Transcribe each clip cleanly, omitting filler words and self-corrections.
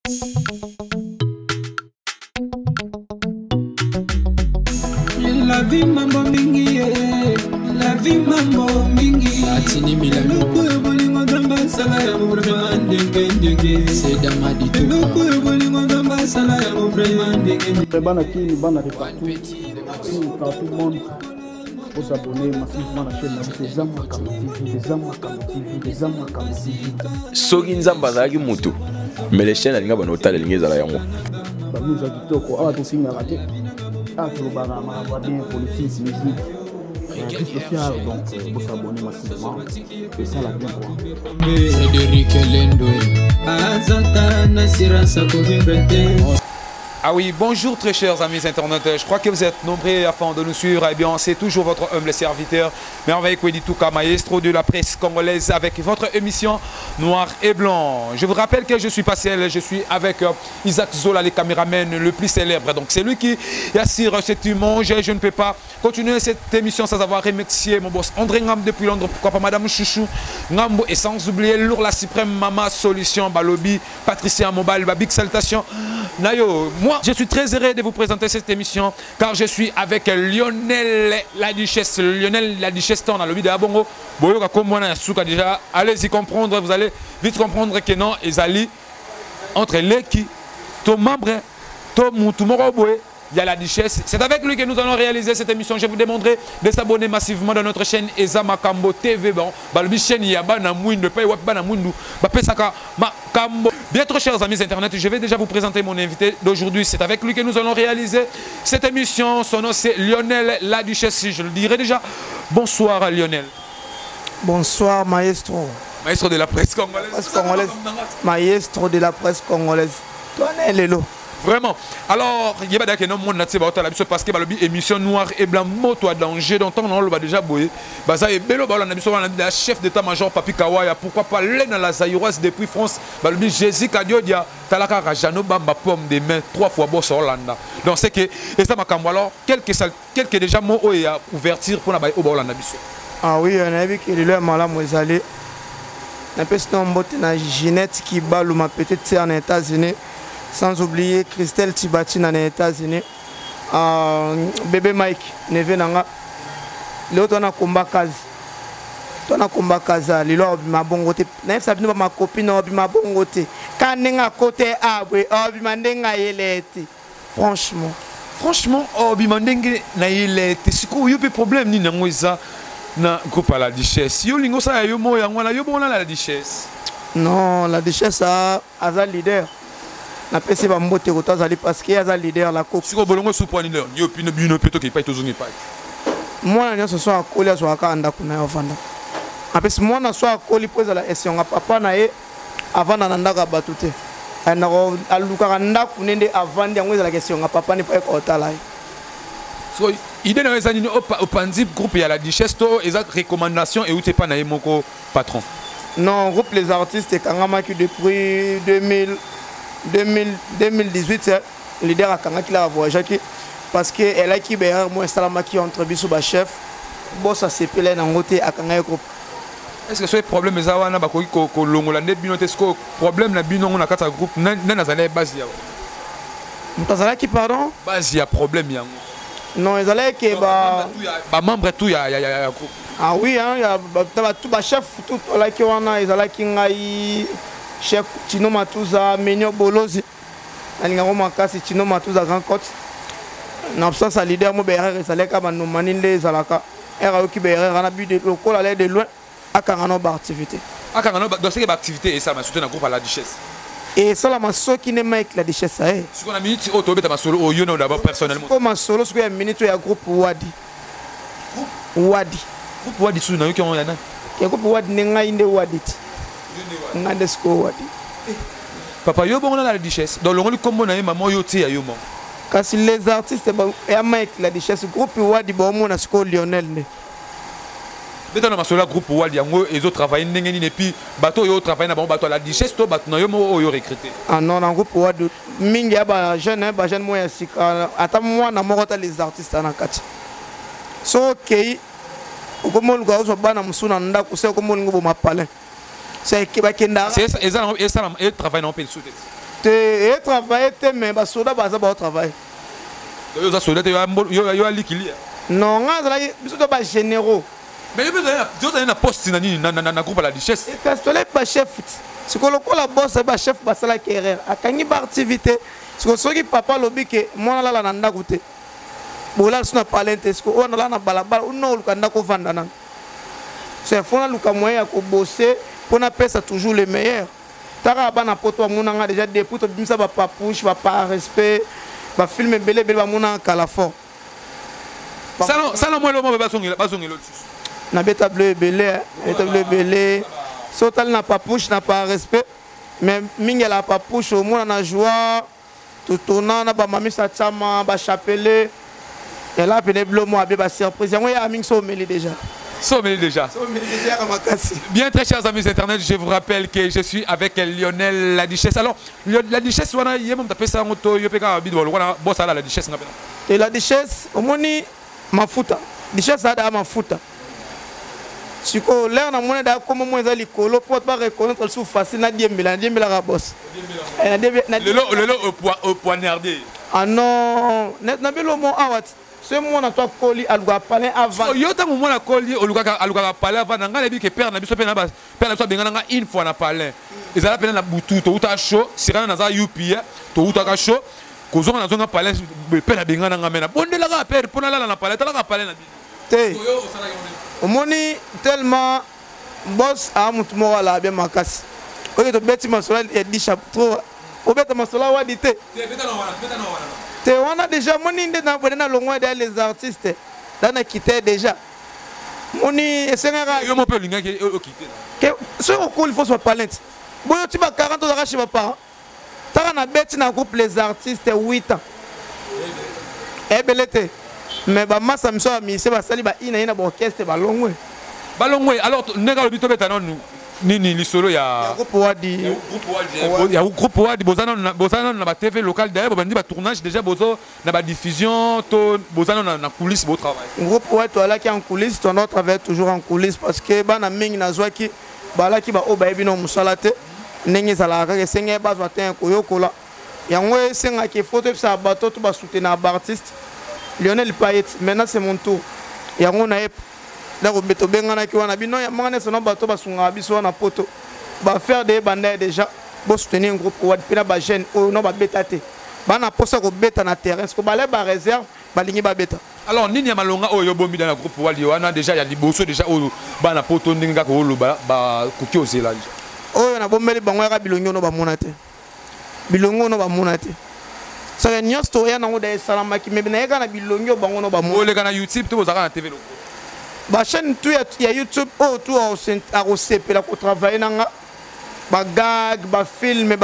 La vie mambo mingi, la vie mambo mingi. Atini milano. Loko bolingo damba sala ya mo vraiment ndenge. C'est damadi tout. Loko bolingo damba sala ya mo vraiment ndenge. Bana qui bana repartout. Tout le monde faut s'abonner massivement à la chaîne des Amakam TV, des Amakam TV, des Amakam TV. Soki nzamba zaki mutu. Mais les chaînes alinga bana hôtel alinga zala yango. Ba nous a dit ko ah to singa raté. Ah to bana ma bien politique musique. Social donc faut s'abonner massivement. Et ça la bien quoi. Frédéric Lendoé. Azata Nasira Sakovibrete. Ah oui, bonjour très chers amis internautes, je crois que vous êtes nombreux afin de nous suivre. Eh bien, c'est toujours votre humble serviteur, Merveille Kwedituka, maestro de la presse congolaise, avec votre émission Noir et Blanc. Je vous rappelle que je suis pas seul, je suis avec Isaac Zola, le caméraman le plus célèbre. Donc c'est lui qui assure cette image. Je ne peux pas continuer cette émission sans avoir remercié mon boss André Ngam depuis Londres, pourquoi pas Madame Chouchou Ngambo, et sans oublier Lour la suprême Mama Solution, Balobi, Patricia Mobile, Babik Salutation. Nayo, moi je suis très heureux de vous présenter cette émission car je suis avec Lionel la Duchesse. Lionel la Duchesse, on a le vidéo à Bongo. Boyoka comme moi, déjà, allez-y comprendre, vous allez vite comprendre que non, Ezali, entre les qui, ton membre, ton moutoumoroboué, il y a la Duchesse. C'est avec lui que nous allons réaliser cette émission. Je vous demanderai de s'abonner massivement dans notre chaîne Eza Makambo TV. Bon, le chaîne il y a ne paye pas Makambo. Bien trop chers amis internet, je vais déjà vous présenter mon invité d'aujourd'hui. C'est avec lui que nous allons réaliser cette émission. Son nom c'est Lionel la Duchesse. Je le dirai déjà. Bonsoir Lionel. Bonsoir maestro. Maestro de la presse congolaise. Maestro de la presse congolaise. Toi Lelo. Vraiment. Alors, il y a des gens qui ont parce que l'émission Noir et Blanc, moto à danger, dont on a déjà boyé. Baza et Bello, la chef d'état-major Papi Kawaya, pourquoi pas l'un la Zaïroise depuis France, Jésus Kadiodia, Talaka Rajano Bamba Pomme des mains, 3 fois boss Hollanda. Donc c'est que, et ça m'a cambo alors, quelques déjà mots à ouverture pour la Baye au Hollanda. Ah oui, on a vu qu'il est là, malade, moi, allé. Un peu sinon, on Ginette qui balle ma petite sœur en États-Unis. Sans oublier Christelle Tibati dans les États-Unis. Bébé Mike, Neve Nanga. L'autre on a combat Kazi. On a combat Kaza. Lilo ma bon côté. Neve Sabine ma copine obi ma bon côté. Quand nenga côté abwe obi mandenga yelete. Franchement obi mandenga na yelete. Siku yope problème ni nango isa na groupe à la Duchesse. Yo lingo sa yo mo yango na yo bona la Duchesse. Non, la Duchesse a un leader. Na pesi ba mbote ko tazali parce que yaza leader la coupe. Siko bolongo suponi leo. Yo pino bino peto ki pai tozongi pai. Moi na so akoli aso akanda kuna yovanda. Apesi moi na so akoli poza la esionga papa na ye avanda na ndaka batute. Ana ko aluka ndaka kunende avandi yango la question nga papa ni pa ko tala. So idée na eza ni au Panzip groupe ya la Duchesse to eza recommandation et ou te pa na ye moko patron. Non, groupe les artistes kangama qui depuis 2018, le leader a quand il a voyagé parce que elle a qui moi salamaki entre biso ba chef boss a sepelé na ngote akanga groupe. Est-ce que ce problème est awana ba ko longola ne bino te sko problème na bino na kata groupe na zala base ya. Mutazala qui pardon? Base ya problème yango. Non, ils allaient que ba membre tout ya groupe. Ah oui hein, il y a tout ba chef tout là qui wana ils allaient qui ngai chef Tino Matuza, Menio Bolozi, Alinga Makasi, Tino Matuza, Grand Côte. En absence à leader, mon BR, ça l'est comme nous maninde Zalaka. RAO qui BR, on a bu de locaux, aller de loin, à Karano activité. À Karano, dans cette activité, et ça m'a soutenu un groupe à la Duchesse. Et ça, la maso qui n'est pas avec la Duchesse, ça est. Si on a minute, au tobe, ma solo, au yono d'abord personnellement. Comme un solo, c'est une minute, il y a un groupe Wadi. Wadi. Groupe Wadi, sous nous, qui ont un an. Il y a un groupe Wadi, n'est-ce pas Wadi. Papa yo bon la Duchesse dans le rôle comme on a maman yo ti yo mon parce que les artistes et avec la Duchesse groupe Wadi bon mon a sco Lionel ne dans la masola groupe Wadi yango et autres travaillent ndengeni et puis bateau yo travaille na bon bateau la Duchesse to bateau na yo mo yo recruter ah non dans groupe Wadi mingi ba jeune moi sika ata moi na moko les artistes na kati so okay ukomo luga uso bana musuna nda kuse ukomo ngo bo mapale. C'est ça, ils travaillent dans le pays. Et travailler, mais les soldats vont travailler. Les soldats, ils ont liquide. Non, ils sont pas généraux. Mais ils ont un poste dans le groupe à la richesse. Et Castolet n'est pas chef. C'est que le boss est chef de la carrière. À quand il y a activité, c'est que ceux qui papa lobby que moi là la nanda goûté. Bon là c'est pas l'intérêt. C'est que on a là na balabala, on a le kanda ko vendre nan. C'est faut na luka moyen ko bosser pour na pesa toujours les meilleurs. Tara ba na poto mon nga déjà des puto bimsa ba pas push ba pas respect ba film belé belé ba mon nga kala fort. Ça non moi le mot ba songi l'autre. Na beta bleu belé, beta bleu belé. Sotal n'a pas push, n'a pas respect. Mais Mingel n'a pas push, au moins on a joie. Tout tournant, on a pas mamie sa chama, ba chapelé. Et là, puis les bleus, moi, ba surprise. Il y a un ming sommeli déjà. Sommeli déjà. Bien, très chers amis internet, je vous rappelle que je suis avec Lionel La Duchesse. Alors, La Duchesse, il y a même tapé ça en auto, il y a un bidon, boss à la Duchesse. Et La Duchesse, au moins, ma fouta. Duchesse, ça a ma fouta. Si on a un peu comme moi, je vais pas reconnaître le sous facile. Na 10 000 la boss. Le poignardé. Ah non, n'a pas le mot awat. Ce moment on a toi colis à lui parler avant. Yo tant moment la colis au lugar parler avant. N'anga les que père na biso père na so bengana une fois na parler. Ils allaient peine na butu to uta show. Sirana na za UPA to uta show. Kozo na zonga parler père na bengana ngamena. Bonde la père pour na parler tala parler na bi. Té. Au moni tellement boss a mutu mo la bien makasi. Oyo to beti masola et 10 chapitres. Au beti masola wa dité. Té on a déjà moni ndena bodena longwa de les artistes. Dana quitté déjà. Moni esengera yo mo pe linga ki o quitter. Que ce il faut soit talent. Bon tu ba 40 ans chez papa. Tara na beti na groupe les artistes 8 ans. Eh belete. Mais bah massa me soit mis c'est ba sali ba ina ba orchestre ba longwe. Ba longwe alors nega lo bito beta non ni lisolo ya groupe wadi. Ya groupe wadi bozana na ba TV local d'ailleurs bandi ba tournage déjà bozo na ba diffusion to bozana na coulisses beau travail. Groupe wadi to là qui en coulisses to notre travail toujours en coulisses parce que ba na mingi na zwa ki ba la ki ba o ba ebino musalate ndenge za la ka senga ba zwa ten ko yokola. Yango senga ki photo sa bato to ba soutenir artiste. Lionel Payet, maintenant c'est mon tour. Il y a un aep. Là, on beto bengana qui wana bino ya mangane sono bato basunga biso na poto. Ba faire des bandes déjà. Bo soutenir un groupe wad pina ba jeune o no ba betate. Ba na posa ko beta na terrain. Ko ba le ba réserve ba lingi ba beta. Alors nini ya malonga oyo bombi dans le groupe wad wana déjà ya liboso déjà o ba na poto ndinga ko lo ba koki ozela. Oyo na bombeli bango ya bilongo no ba monate. Bilongo no ba monate. Ça y a story na ngoda salama ki mebina eka na bilongo bango no ba mo le kana YouTube to bozaka na TV lo ba chaîne tu ya YouTube oh tu a recépé ko travailler nanga ba gag ba film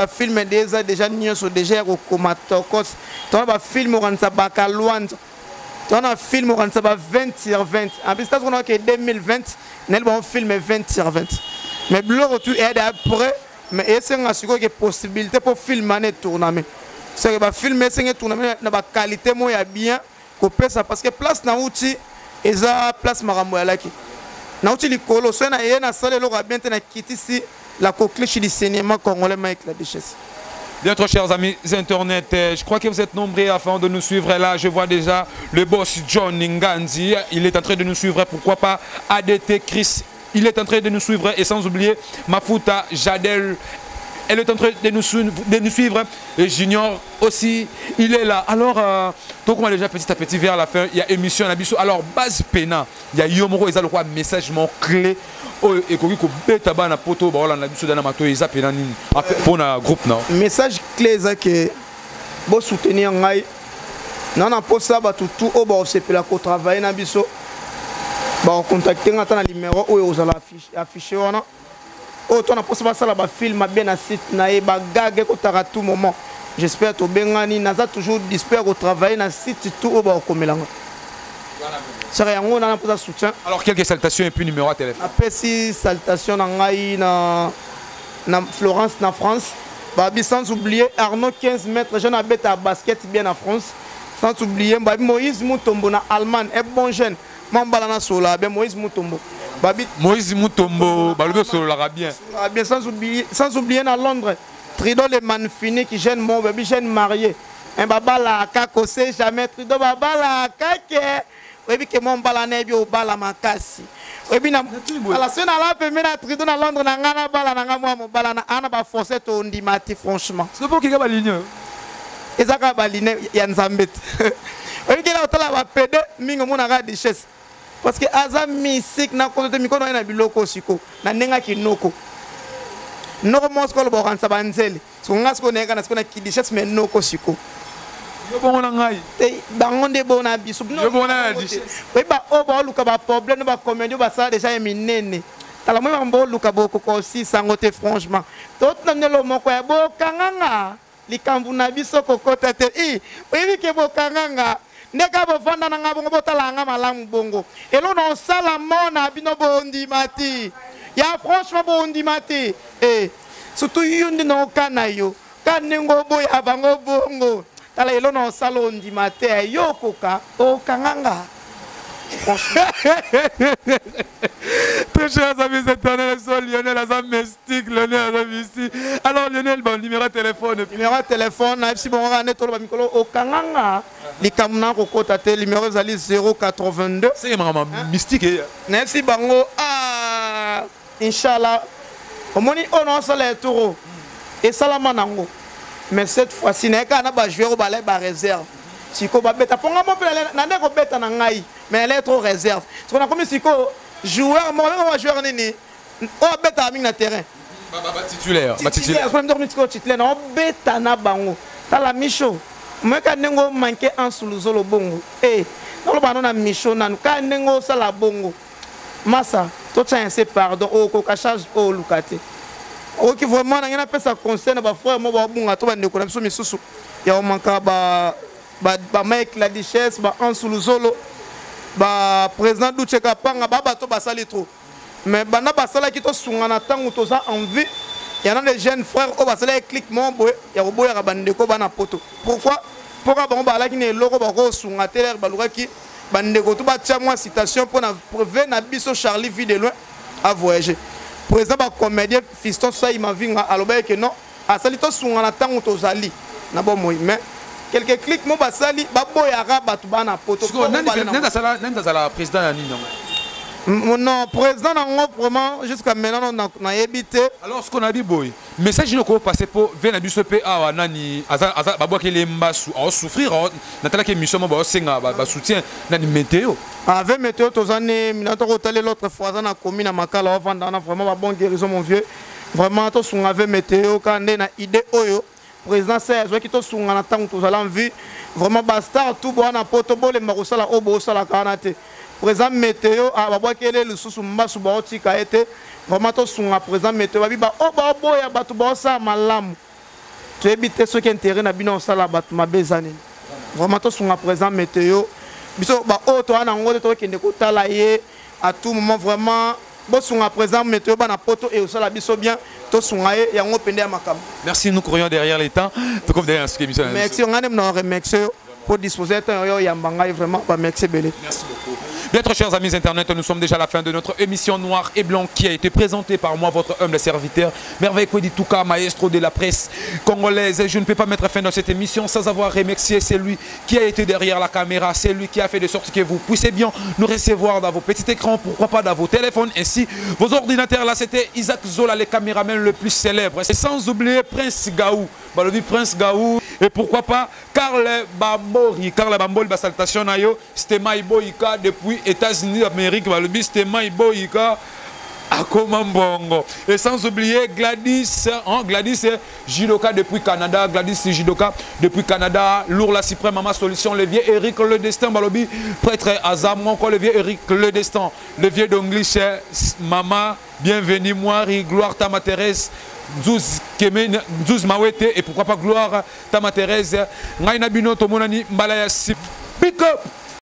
déjà nyonso déjà ko komatokos to ba film on sa ba kalwanza to na film on sa ba 20/20 en plus ça on a que 2020 nel bon film 20/20 mais blog tu aide après mais essayer assurer que possibilité pour filmer tourner. C'est que filmer c'est tourner na ba qualité moya bien ko pesa parce que place na outil eza place marambo ya laki na outil likolo so na yena sale lo bien na kitisi la coqueluche du cinéma congolais avec La Duchesse. Bien trop chers amis internet, je crois que vous êtes nombreux afin de nous suivre. Là je vois déjà le boss John Nganzi, il est en train de nous suivre, pourquoi pas ADT Chris, il est en train de nous suivre et sans oublier Mafuta Jadel. Elle est en train de nous suivre. Et Junior aussi, il est là. Alors, donc on a déjà petit à petit vers la fin, il y a émission Nabiso. Alors, base pena, il y a Yomoro, il y a le roi message mon clé. Et qu'on bêta na poto, bah on a Nabiso dans la mato, il y a pena pour un groupe non. Message clé ça que bon soutenir ngai. Non na pour ça bah tout au bah c'est pour la co travailler Nabiso. Bah contacter ngata na numéro où vous allez afficher on. Oh, tu as possible ça là film bien à site na e ba gag ko à tout moment. J'espère to bengani naza toujours disponible au travail na site tout au ba komelanga. Ça rien on a pour soutien. Alors quelques salutations et puis numéro à téléphone. Après si salutations na ngai na Florence na France. Ba sans oublier Arnaud 15 mètres jeune habite à basket bien en France. Sans oublier Moïse Mutombo na Allemagne est bon jeune. Mambala na sola ben Moïse Mutombo. Moïse Mutombo, bien. Sans oublier à Londres, Trido le manfini qui jeune mon bébé jeune marié. Un baba la kako sait jamais Trido baba la kake. Oui que mon bala nebi au bala makasi. Oui na ala sena la pe mena Trido na Londres na ngana bala na ngamo mo bala na ana ba forcer to ndimati franchement. C'est pour qui ga baline. Ezaka baline ya nzambet. Oui que la otala ba pede mingo mona ga richesse. Parce que aza misik na kote mikono na biloko siko na nenga kinoko. Noko mosko lo bokansa banzeli. So ngasko neka na sikona kidishes me noko siko. Yo bona ngai. Bangonde bona bisu. Yo bona dishes. Oui ba oba luka ba problème ba comédie ba ça déjà minene. Tala moi mbo luka boko ko aussi sangote franchement. Tot na nelo moko ya bokanganga. Likambu na biso kokota te. Oui ke bokanganga. Neka bofanda na ngabo botala nga malamu bongo. Elo non sala mona bino bondi mati. Ya franchement bondi mati. Surtout yundi no kana yo. Kanengo boy abango bongo. Tala elo non sala ondi mati yo koka o kanganga. Très chers amis éternels, c'est Lionel Azam Mystique, Lionel Azam ici. Alors Lionel, bon numéro de téléphone. Numéro de téléphone, si bon on est tout le micro au kanganga. Likamna kokota te numéro zali 082. C'est vraiment mystique. Merci bango Inch'Allah. Omoni on se les taureaux. Et salama nango. Mais cette fois-ci n'est qu'un ba joueur ba les ba réserve. Si ko ba beta ponga mo pele na ndeko beta na ngai. Mais elle est trop réserve. Ce qu'on a comme si ko joueur moi même joueur nini. O beta mi na terrain. Titulaire. Titulaire. Comme dormi titulaire na beta na bango. Tala micho. Moi quand nengo manqué en sous le bongo. Non le ballon na micho na quand nengo sala bongo. Massa, tout ça c'est pardon au kokachage au lukate. O qui vraiment na ngena pesa conseil na ba frère mo ba bunga to ba ndeko na biso misusu. Ya o manka ba Mike la Duchesse ba en sous ba président Doucheka Panga ba bato basali trop. Mais bana basala ki to sunga na tango to za envie. Il y en a des jeunes frères au basala clic mon boy ya boya ka bandeko bana poto. Pourquoi bon ba la ki ne loko ba ko sunga teler ba luka ki bandeko to ba tia moi citation pour na prouver na biso Charlie vie de loin à voyager. Président ba comédien Fiston ça il m'a vu aloba que non asali to sunga na tango to zali na bon moi mais quelques clics mo basali ba boya ka batu bana poto. Nenda la président ya nini? Non, président n'a vraiment jusqu'à maintenant on a évité. Alors ce qu'on a dit boy, message ne peut passer pour venir du CP à nani aza babo qui les mbasu à souffrir natala que mission ba senga ba soutien nani météo. Avec météo tous années minato hôtel l'autre fois dans la commune à Makala vendre on a vraiment ba bon guérison mon vieux. Vraiment tous on avait météo quand na idée oyo président c'est qui tous on a tant tous allons vie vraiment basta tout bon na poto bo le marosala obo sala kanate. Présent météo a babo kele le sous mbasu ba otika été vraiment to sunga présent météo ba o ba boya batu ba sa malamu to éviter ceux qui intérêt na bino sala batu mabezani vraiment to sunga présent météo biso ba o to ana ngote to kende ko tala ye à tout moment vraiment bo sunga présent météo ba na poto et sala biso bien to sunga ye yango pende ya makam. Merci, nous courons derrière les temps tout comme derrière ce émission. Merci on a même no remercier pour disposer yo yambanga vraiment ba merci belé. Merci beaucoup. Bien, très chers amis internet, nous sommes déjà à la fin de notre émission Noir et Blanc qui a été présentée par moi, votre humble serviteur, Merveille Kwedi Touka, maestro de la presse congolaise. Je ne peux pas mettre fin à cette émission sans avoir remercié celui qui a été derrière la caméra, celui qui a fait de sorte que vous puissiez bien nous recevoir dans vos petits écrans, pourquoi pas dans vos téléphones, ainsi vos ordinateurs. Là, c'était Isaac Zola, le caméraman le plus célèbre. Et sans oublier Prince Gaou, Prince Gaou, et pourquoi pas Karl Bambori, salutation à yo, c'était Maïboïka depuis États-Unis d'Amérique, c'était Maïboïka à Komambongo. Et sans oublier Gladys, Gladys Jidoka depuis Canada, Gladys Jidoka depuis Canada, Lourd la Suprême, Maman Solution, le vieux Eric Le Destin, Balobi, prêtre Azam, encore le vieux Eric Le Destin, le vieux d'Anglish, Maman, bienvenue, moi, gloire Tama Thérèse. 12 Mawete et pourquoi pas gloire Tama Thérèse. Ngaina Bino Tomonani Mbalaya Sip. Pick up!